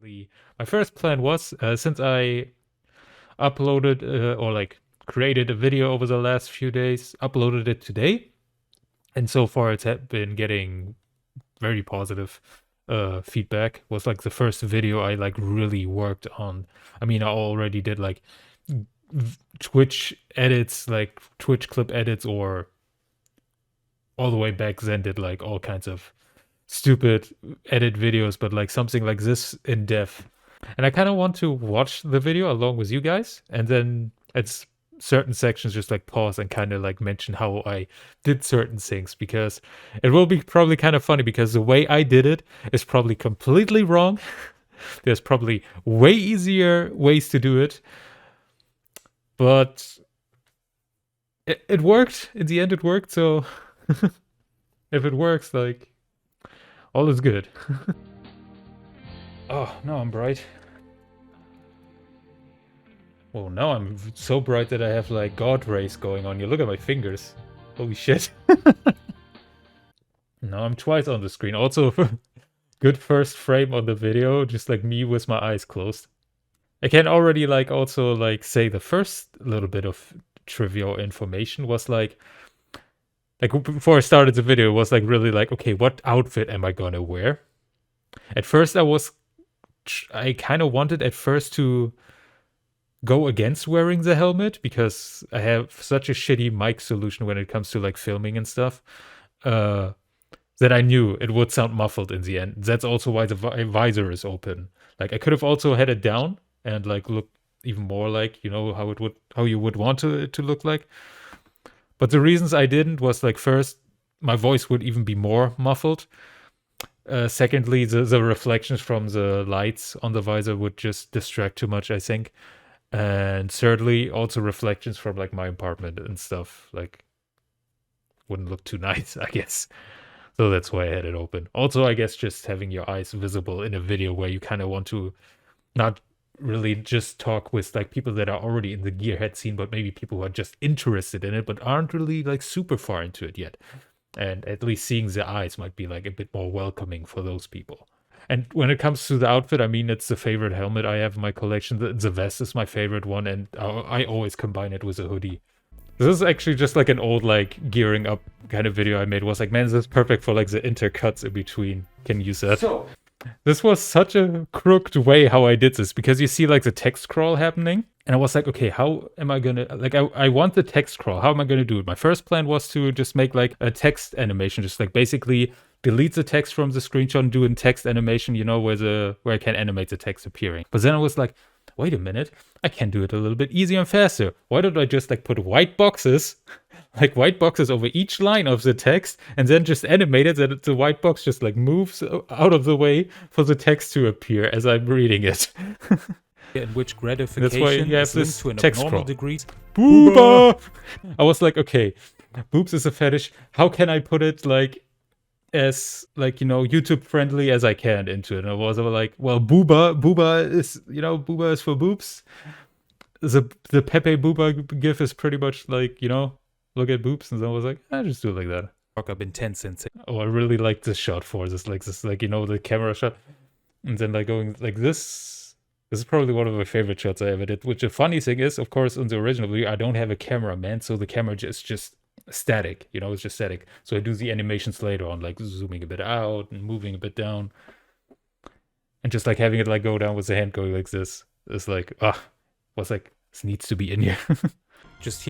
My first plan was, since I uploaded or like created a video over the last few days, uploaded it today, and so far it's been getting very positive feedback. Was like the first video I like really worked on. I mean, I already did like Twitch edits, like Twitch clip edits, or all the way back then did like all kinds of stupid edit videos, but like something like this in depth. And I kind of want to watch the video along with you guys, and then at certain sections just like pause and kind of like mention how I did certain things, because it will be probably kind of funny, because the way I did it is probably completely wrong. There's probably way easier ways to do it, but it worked. In the end, it worked. So if it works, like, all is good. Oh, now I'm bright. Well, now I'm so bright that I have like God rays going on. You look at my fingers. Holy shit. Now I'm twice on the screen. Also, good first frame on the video, just like me with my eyes closed. I can already like also like say the first little bit of trivial information was like before I started the video, it was like really like, okay, what outfit am I gonna wear? At first I kind of wanted at first to go against wearing the helmet, because I have such a shitty mic solution when it comes to like filming and stuff, that I knew it would sound muffled in the end. That's also why the visor is open. Like I could have also had it down and like look even more like, you know, how you would want it to look like. But the reasons I didn't was like, first, my voice would even be more muffled. Secondly, the reflections from the lights on the visor would just distract too much, I think. And thirdly, also reflections from like my apartment and stuff, like, wouldn't look too nice, I guess. So that's why I had it open. Also, I guess just having your eyes visible in a video where you kind of want to not really just talk with like people that are already in the gearhead scene, but maybe people who are just interested in it but aren't really like super far into it yet. And at least seeing the eyes might be like a bit more welcoming for those people. And when it comes to the outfit, I mean, it's the favorite helmet I have in my collection. The vest is my favorite one, and I always combine it with a hoodie. This is actually just like an old like gearing up kind of video I made. It was like, man, this is perfect for like the intercuts in between. Can use that. So this was such a crooked way how I did this, because you see like the text scroll happening, and I was like, okay, how am I gonna, like, I want the text scroll. How am I gonna do it? My first plan was to just make like a text animation, just like basically delete the text from the screenshot and do a text animation, you know, where I can animate the text appearing. But then I was like, wait a minute, I can do it a little bit easier and faster. Why don't I just like put white boxes, like white boxes over each line of the text, and then just animate it that the white box just like moves out of the way for the text to appear as I'm reading it. In which gratification is linked to an abnormal degree. Booba! I was like, okay, boobs is a fetish. How can I put it like as like, you know, YouTube friendly as I can into it? And I was like, well, booba is, you know, booba is for boobs. The Pepe Booba gif is pretty much like, you know, look at boobs. And so I was like, I just do it like that. Up intense sensei. Oh, I really like this shot for this, like, you know, the camera shot, and then like going like this. This is probably one of my favorite shots I ever did. Which the funny thing is, of course, in the original video, I don't have a cameraman, so the camera is just static, you know, it's just static. So I do the animations later on, like zooming a bit out and moving a bit down, and just like having it like go down with the hand going like this. It's like, was like, this needs to be in here. Just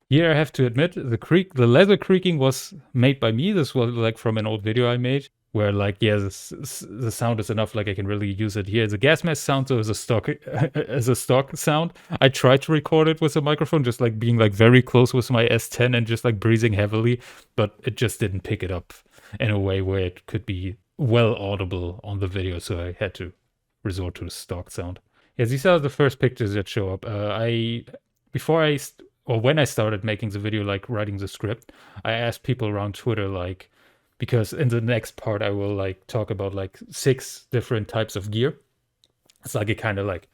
here, I have to admit, the leather creaking was made by me. This was like from an old video I made, where like, yeah, the sound is enough, like I can really use it here. The gas mask sound though is a stock sound. I tried to record it with a microphone, just like being like very close with my S10 and just like breathing heavily, but it just didn't pick it up in a way where it could be well audible on the video, so I had to resort to the stock sound. Yeah, these are the first pictures that show up. When I started making the video, like writing the script, I asked people around Twitter, like, because in the next part I will like talk about like 6 different types of gear. It's like a kind of like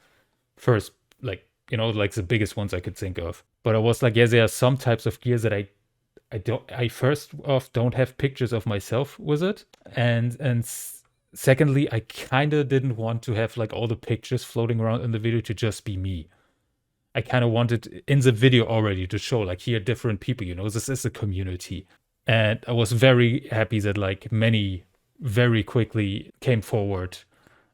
first, like, you know, like the biggest ones I could think of. But I was like, yeah, there are some types of gear that I first off don't have pictures of myself with it, and secondly, I kind of didn't want to have like all the pictures floating around in the video to just be me. I kind of wanted in the video already to show like here different people, you know, this is a community. And I was very happy that like many very quickly came forward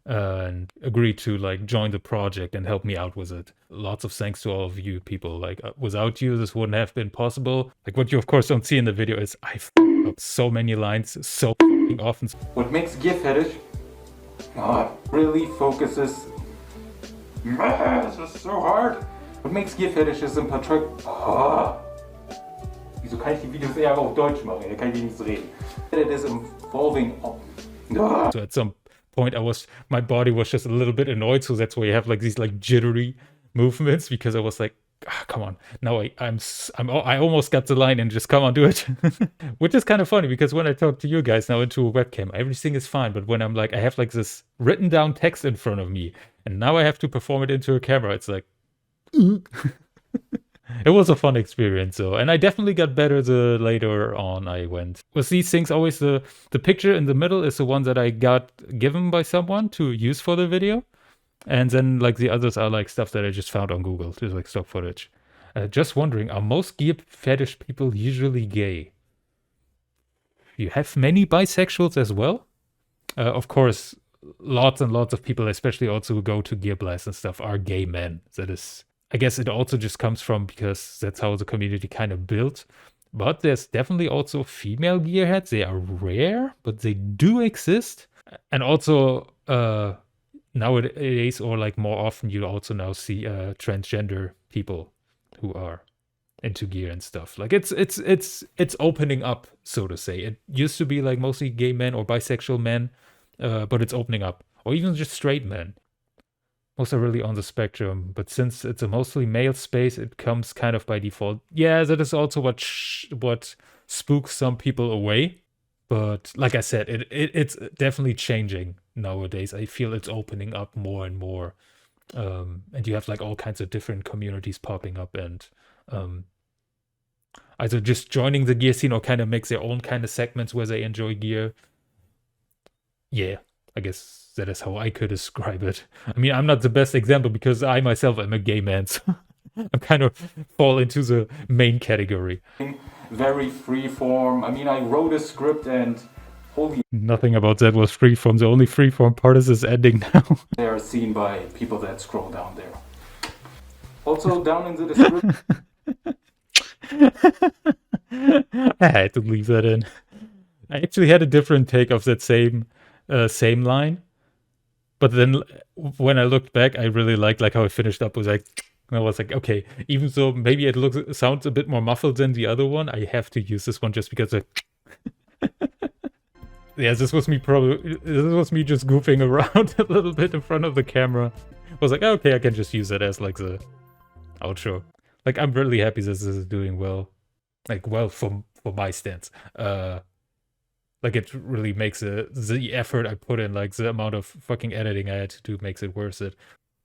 and agreed to like join the project and help me out with it. Lots of thanks to all of you people. Like without you, this wouldn't have been possible. Like what you of course don't see in the video is I f***ed up so many lines so often. What makes Gearfetish really focuses. This is so hard. What makes Gearfetish is in Patrick. Wieso kann ich die Videos eher auf Deutsch machen? Da kann ich nicht so reden. It is involving. So at some point my body was just a little bit annoyed, so that's why you have like these like jittery movements, because I was like, come on, now I almost got the line and just come on, do it. Which is kind of funny because when I talk to you guys now into a webcam, everything is fine, but when I'm like, I have like this written down text in front of me and now I have to perform it into a camera, it's like it was a fun experience, though, and I definitely got better the later on I went. With these things, always the picture in the middle is the one that I got given by someone to use for the video, and then like the others are like stuff that I just found on Google, just like stock footage. Just wondering, are most Gearfetish people usually gay? You have many bisexuals as well? Of course, lots and lots of people, especially also who go to Gear Blast and stuff, are gay men. That is... I guess it also just comes from because that's how the community kind of built. But there's definitely also female gearheads. They are rare, but they do exist. And also nowadays, or like more often, you also now see transgender people who are into gear and stuff. Like it's opening up, so to say. It used to be like mostly gay men or bisexual men, but it's opening up, or even just straight men. Most are really on the spectrum, but since it's a mostly male space, it comes kind of by default. Yeah, that is also what spooks some people away. But like I said, it's definitely changing nowadays. I feel it's opening up more and more. And you have like all kinds of different communities popping up, and either just joining the gear scene or kind of makes their own kind of segments where they enjoy gear. Yeah, I guess that is how I could describe it. I mean, I'm not the best example because I myself am a gay man, so I'm kind of fall into the main category. Very free form. I mean, I wrote a script and holy... Nothing about that was free form. The only free form part is this ending now. They are seen by people that scroll down there. Also, down in the description... I had to leave that in. I actually had a different take of that same line. But then when I looked back, I really liked like how it finished up. I was like, okay, even though maybe it sounds a bit more muffled than the other one, I have to use this one just because yeah, this was me just goofing around a little bit in front of the camera. I was like, okay, I can just use it as like the outro. Like, I'm really happy this is doing well. Like, well, for my stance. Like, it really makes the effort I put in, like, the amount of fucking editing I had to do makes it worth it.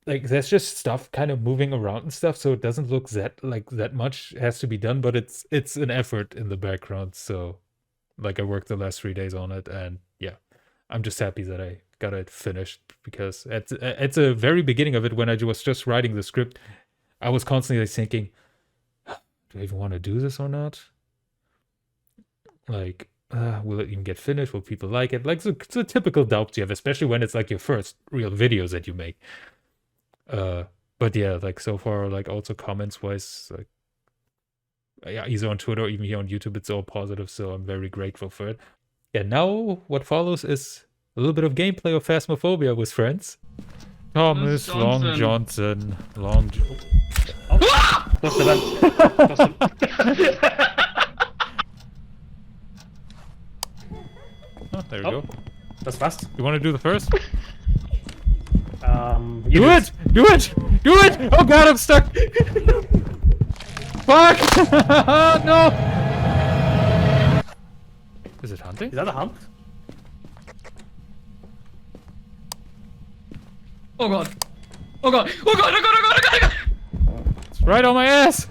Like, there's just stuff kind of moving around and stuff, so it doesn't look that much has to be done, but it's an effort in the background, so, like, I worked the last 3 days on it, and, yeah. I'm just happy that I got it finished, because at the very beginning of it, when I was just writing the script, I was constantly thinking, do I even want to do this or not? Like... will it even get finished? Will people like it? Like the typical doubts you have, especially when it's like your first real videos that you make. But yeah, like so far, like also comments wise, like yeah, either on Twitter or even here on YouTube, it's all positive, so I'm very grateful for it. Yeah, now what follows is a little bit of gameplay of Phasmophobia with friends. Thomas Long Johnson. Long Oh, there we go. Das fast. You want to do the first? Do it! Do it! Do it! Oh god, I'm stuck! Fuck! No! Is it hunting? Is that a hunt? Oh god! Oh god! Oh god! Oh god! Oh god! Oh god! It's right on my ass!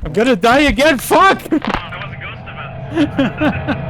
I'm gonna die again! Fuck! There was a ghost event.